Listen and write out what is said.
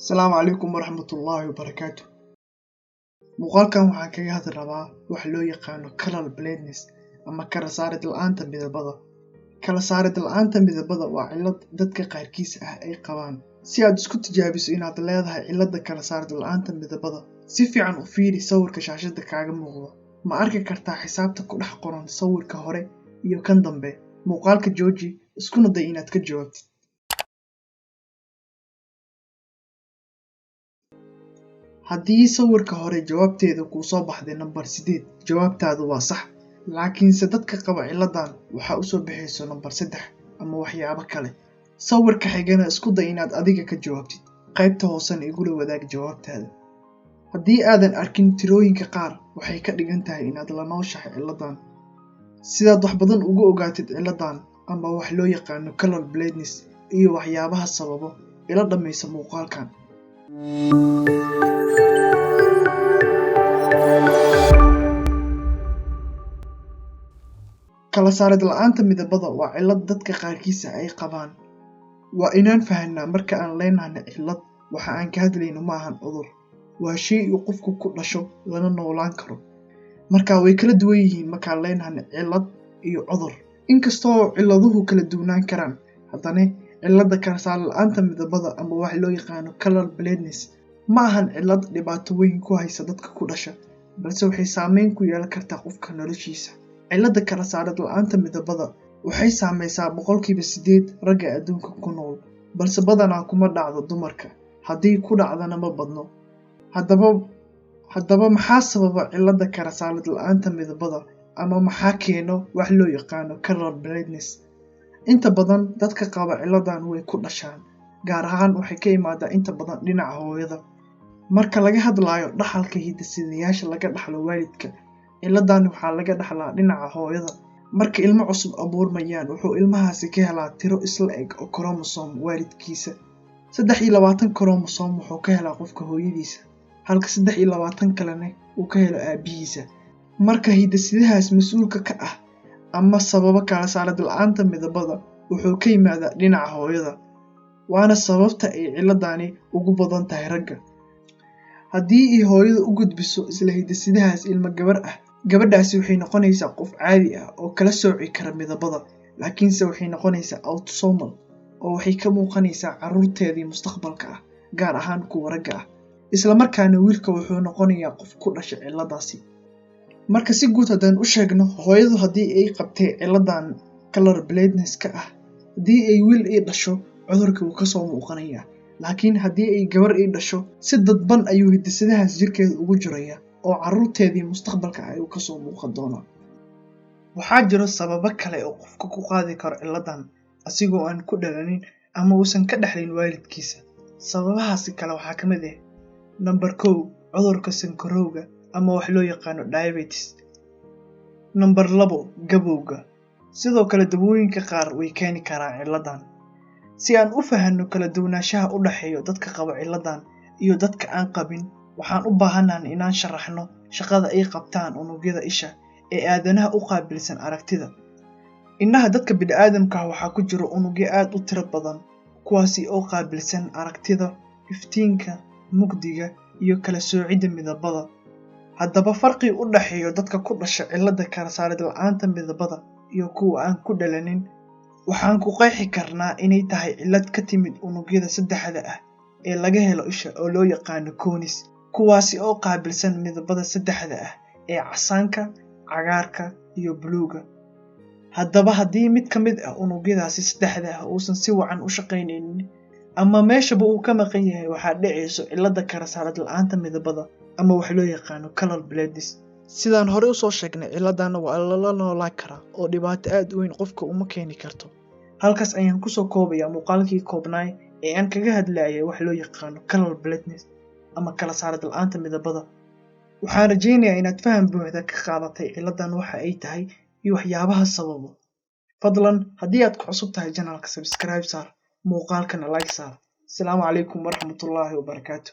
Asalaamu calaykum waraxmatullaahi wabarakaatu. Muuqaalkan waxaan kaga hadli rabaa wax loo yaqaano color blindness ama kala saarid la'aanta midabada. Kala saarid la'aanta midabada waa cillad dadka qaarkiis ay qabaan. Si aad isku tijaabiso inaad leedahay cilladda kala saarid la'aanta midabada, si fiican u fiiri sawirka shaashada kaaga muuqda. Ma arki kartaa xisaabta ku dhex qoran sawirka hore iyo kan dambe? Muuqaalka jooji, iskuna day inaad ka jawaabtid. Haddii sawirka hore jawaabteedu kuu soo baxday nambar 8, jawaabtaadu waa sax. Laakiinse dadka qaba cilladan waxaa u soo bixayso nambar 3 ama waxyaabo kale. Sawirka xigana isku day inaad adiga ka jawaabtid. Qaybta hoosena igula wadaag jawaabtaada. Haddii aadan arkin tirooyinka qaar, waxay ka dhigan tahay inaad la nooshahay cilladan. Sidaad wax badan uga ogaatid cilladan ama wax loo yaqaano color blindness iyo waxyaabaha sababo, ila dhammaysa muuqaalkan. Kala saarid la'aanta midabada waa cillad dadka qaarkiis ay qabaan. Waa inaan fahanaa marka aan leenahay cillad, waxa aan ka hadlayno ma ahan cudur. Waa shay uu qofku ku dhasho lana noolaan karo. Marka way kala duwan yihiin markaan leenahay cillad iyo cudur. Inkastoo cilladuhu kala duwanaan karaan, haddana cilladda kala saarid la'aanta midabada ama wax loo yaqaano color blindness ma ahan cillad dhibaato weyn ku haysa dadka ku dhasha, balse waxay saameyn ku yeelan kartaa qofka noloshiisa. Cilladda kala saarid la'aanta midabada waxay saameysaa 8% ragga adduunka ku nool, balse badanaa kuma dhacdo dumarka. Haddii ku dhacdana ma badno. Haddaba maxaa sababa cilladda kala saarid la'aanta midabada ama maxaa keeno wax loo yaqaano color blindness? Inta badan dadka qaba cilladan way ku dhashaan, gaar ahaan waxay ka imaadaa inta badan dhinaca hooyada. Marka laga hadlayo dhaxalka hidde-sideyaasha laga dhaxlo waalidka, cilladan waxaa laga dhaxlaa dhinaca hooyada. Marka ilmo cusub abuurmayaan, wuxuu ilmahaasi ka helaa tiro isla eg oo chromosome waalidkiisa. 23 chromosome wuxuu ka helaa qofka hooyadiisa, halka 23 kalena uu ka helo aabihiisa. Marka hidde-sidahaas mas'uulka ka ah ama sababa kala saarid la'aanta midabada wuxuu ka yimaadaa dhinaca hooyada, waana sababta ay cilladani ugu badan tahay ragga. Haddii ay hooyadu u gudbiso isla hidde-sidahaas ilmo gabar ah, gabadhaasi waxay noqonaysaa qof caadi ah oo kala sooci kara midabada, laakiinse waxay noqonaysaa autosomal oo waxay ka muuqanaysaa carruurteedii mustaqbalka ah, gaar ahaan kuwa ragga ah. Isla markaana wiilka wuxuu noqonayaa qof ku dhasha cilladaasi. Marka si guud haddaan u sheegno, hooyadu haddii ay qabtay cilladan color blindness ka ah, haddii ay wiil ay dhasho, cudurka wuu ka soo muuqanayaa. Laakiin haddii ay gabar ay dhasho, si dadban ayuu hidde-sidahaas jirkeeda ugu jiraya oo carruurteedii mustaqbalka ah ayuu ka soo muuqan doonaa. Waxaa jiro sababo kale oo qofka ku qaadi karo cilladan asigoo aan ku dhalanin ama uusan ka dhaxlin waalidkiisa. Sababahaasi kale waxaa ka mid ah: nambar 1, cudurka sonkorowga ama wax loo yaqaano diabetes. Nambar 2, gabowga. Sidoo kale dawooyinka qaar way keeni karaan cilladan. Si aan u fahanno kala duwanaanshaha u dhexeeya dadka qaba cilladan iyo dadka aan qabin, waxaan u baahanahay inaan sharaxno shaqada ay qabtaan unugyada isha ee aadanaha u qaabilsan aragtida. Indhaha dadka bini'aadamka ah waxaa ku jira unugyo aad u tiro badan, kuwaasi oo qaabilsan aragtida, iftiinka, mugdiga iyo kala soocidda midabada. Haddaba farqi u dhexeeya dadka ku dhasha cilladda kala saarid la'aanta midabada iyo kuwa aan ku dhalanin, waxaan ku qeexi karnaa inay tahay cillad ka timid unugyada 3 ah ee laga helo isha oo loo yaqaano cones, kuwaasi oo qaabilsan midabada 3 ah ee casaanka, cagaarka iyo buluugga. Haddaba haddii mid ka mid ah unugyadaasi 3 ah uusan si wacan u shaqaynaynin ama meeshaba uu ka maqan yahay, waxaa dhacayso cilladda kala saarid la'aanta midabada ama wax loo yaqaano color blindness. Sidaan hore u soo sheegnay, cilladan waa la noolaan karaa oo dhibaato aad u weyn qofka uma keeni karto. Halkaas ayaan ku soo koobayaa muuqaalkii koobnaay ee aan kaga hadlayay wax loo yaqaano color blindness ama kala saarid la'aanta midabada. Waxaan rajaynayaa inaad faham buuxda ka qaadatay cilladan waxa ay tahay iyo waxyaabaha sababo. Fadlan haddii aad ku cusub tahay channelka, subscribe saar, muuqaalkana like saar. Asalaamu calaykum waraxmatullaahi wabarakaatu.